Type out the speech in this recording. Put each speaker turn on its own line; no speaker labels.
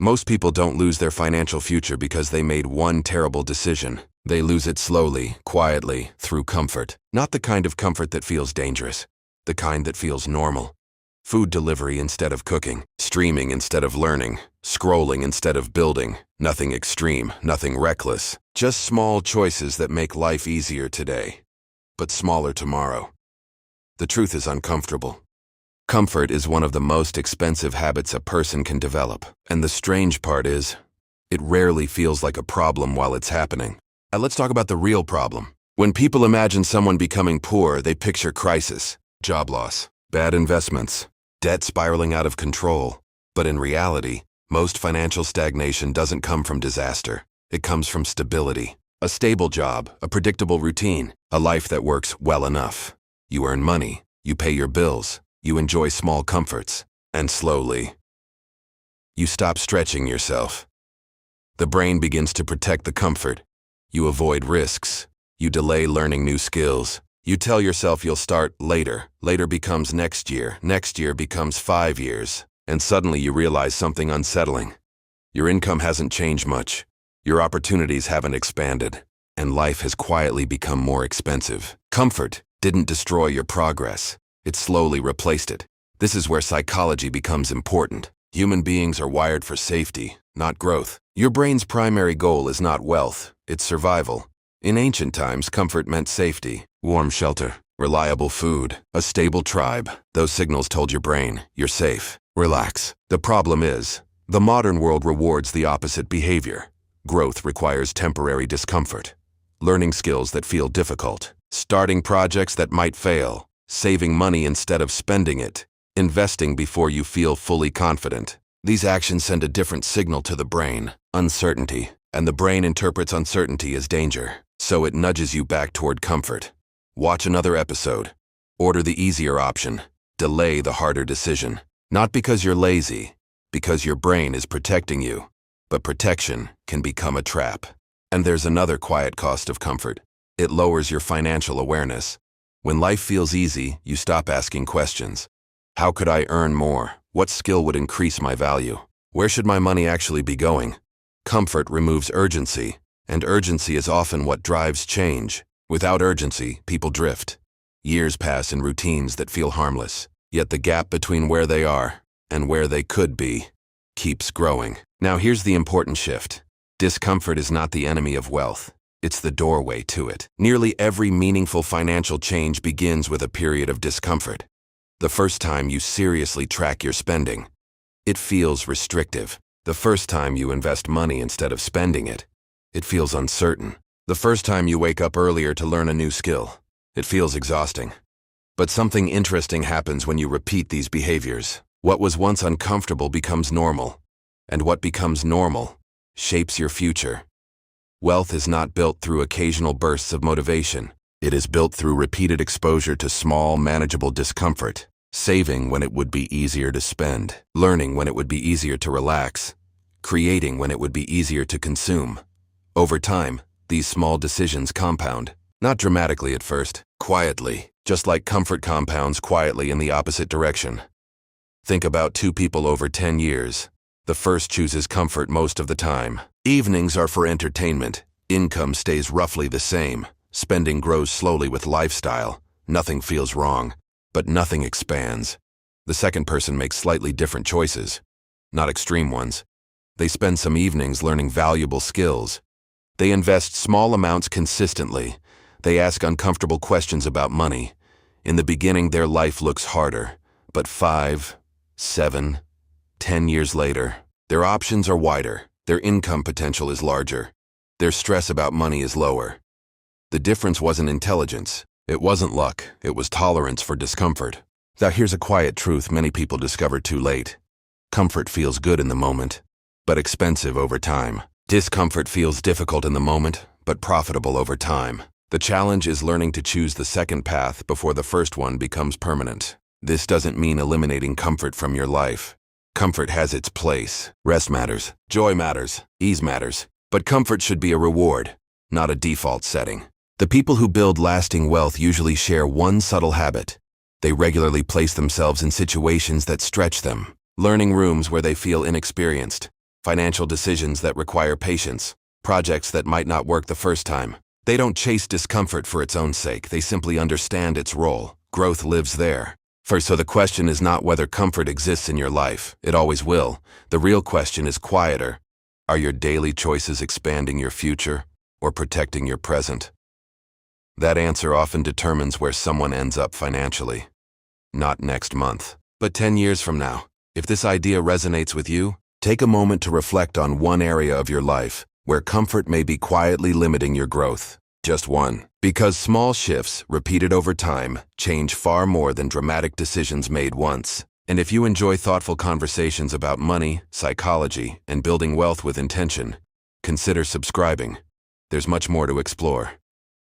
Most people don't lose their financial future because they made one terrible decision. They lose it slowly, quietly, through comfort. Not the kind of comfort that feels dangerous, the kind that feels normal. Food delivery instead of cooking, streaming instead of learning, scrolling instead of building. Nothing extreme, nothing reckless. Just small choices that make life easier today, but smaller tomorrow. The truth is uncomfortable. Comfort is one of the most expensive habits a person can develop. And the strange part is, it rarely feels like a problem while it's happening. Now let's talk about the real problem. When people imagine someone becoming poor, they picture crisis, job loss, bad investments, debt spiraling out of control. But in reality, most financial stagnation doesn't come from disaster. It comes from stability. A stable job, a predictable routine, a life that works well enough. You earn money, you pay your bills, you enjoy small comforts, and slowly, you stop stretching yourself. The brain begins to protect the comfort. You avoid risks. You delay learning new skills. You tell yourself you'll start later. Later becomes next year. Next year becomes 5 years. And suddenly you realize something unsettling. Your income hasn't changed much. Your opportunities haven't expanded. And life has quietly become more expensive. Comfort didn't destroy your progress. It slowly replaced it. This is where psychology becomes important. Human beings are wired for safety, not growth. Your brain's primary goal is not wealth, it's survival. In ancient times, comfort meant safety, warm shelter, reliable food, a stable tribe. Those signals told your brain, you're safe, relax. The problem is, the modern world rewards the opposite behavior. Growth requires temporary discomfort, learning skills that feel difficult, starting projects that might fail, saving money instead of spending it, investing before you feel fully confident. These actions send a different signal to the brain, uncertainty, and the brain interprets uncertainty as danger, so it nudges you back toward comfort. Watch another episode. Order the easier option. Delay the harder decision. Not because you're lazy, because your brain is protecting you. But protection can become a trap. And there's another quiet cost of comfort. It lowers your financial awareness. When life feels easy, you stop asking questions. How could I earn more? What skill would increase my value? Where should my money actually be going? Comfort removes urgency, and urgency is often what drives change. Without urgency, people drift. Years pass in routines that feel harmless, yet the gap between where they are and where they could be keeps growing. Now here's the important shift. Discomfort is not the enemy of wealth. It's the doorway to it. Nearly every meaningful financial change begins with a period of discomfort. The first time you seriously track your spending, it feels restrictive. The first time you invest money instead of spending it, it feels uncertain. The first time you wake up earlier to learn a new skill, it feels exhausting. But something interesting happens when you repeat these behaviors. What was once uncomfortable becomes normal, and what becomes normal shapes your future. Wealth is not built through occasional bursts of motivation. It is built through repeated exposure to small, manageable discomfort, saving when it would be easier to spend, learning when it would be easier to relax, creating when it would be easier to consume. Over time, these small decisions compound, not dramatically at first, quietly, just like comfort compounds quietly in the opposite direction. Think about two people over 10 years. The first chooses comfort most of the time. Evenings are for entertainment. Income stays roughly the same. Spending grows slowly with lifestyle. Nothing feels wrong, but nothing expands. The second person makes slightly different choices, not extreme ones. They spend some evenings learning valuable skills. They invest small amounts consistently. They ask uncomfortable questions about money. In the beginning, their life looks harder, but 5, 7, 10 years later, their options are wider. Their income potential is larger. Their stress about money is lower. The difference wasn't intelligence. It wasn't luck. It was tolerance for discomfort. Now here's a quiet truth many people discover too late. Comfort feels good in the moment, but expensive over time. Discomfort feels difficult in the moment, but profitable over time. The challenge is learning to choose the second path before the first one becomes permanent. This doesn't mean eliminating comfort from your life. Comfort has its place. Rest matters. Joy matters. Ease matters. But comfort should be a reward, not a default setting. The people who build lasting wealth usually share one subtle habit. They regularly place themselves in situations that stretch them, learning rooms where they feel inexperienced, financial decisions that require patience, projects that might not work the first time. They don't chase discomfort for its own sake, they simply understand its role. Growth lives there. So the question is not whether comfort exists in your life. It always will. The real question is quieter. Are your daily choices expanding your future or protecting your present? That answer often determines where someone ends up financially. Not next month, but 10 years from now. If this idea resonates with you, take a moment to reflect on one area of your life where comfort may be quietly limiting your growth. Just one. Because small shifts, repeated over time, change far more than dramatic decisions made once. And if you enjoy thoughtful conversations about money, psychology, and building wealth with intention, consider subscribing. There's much more to explore.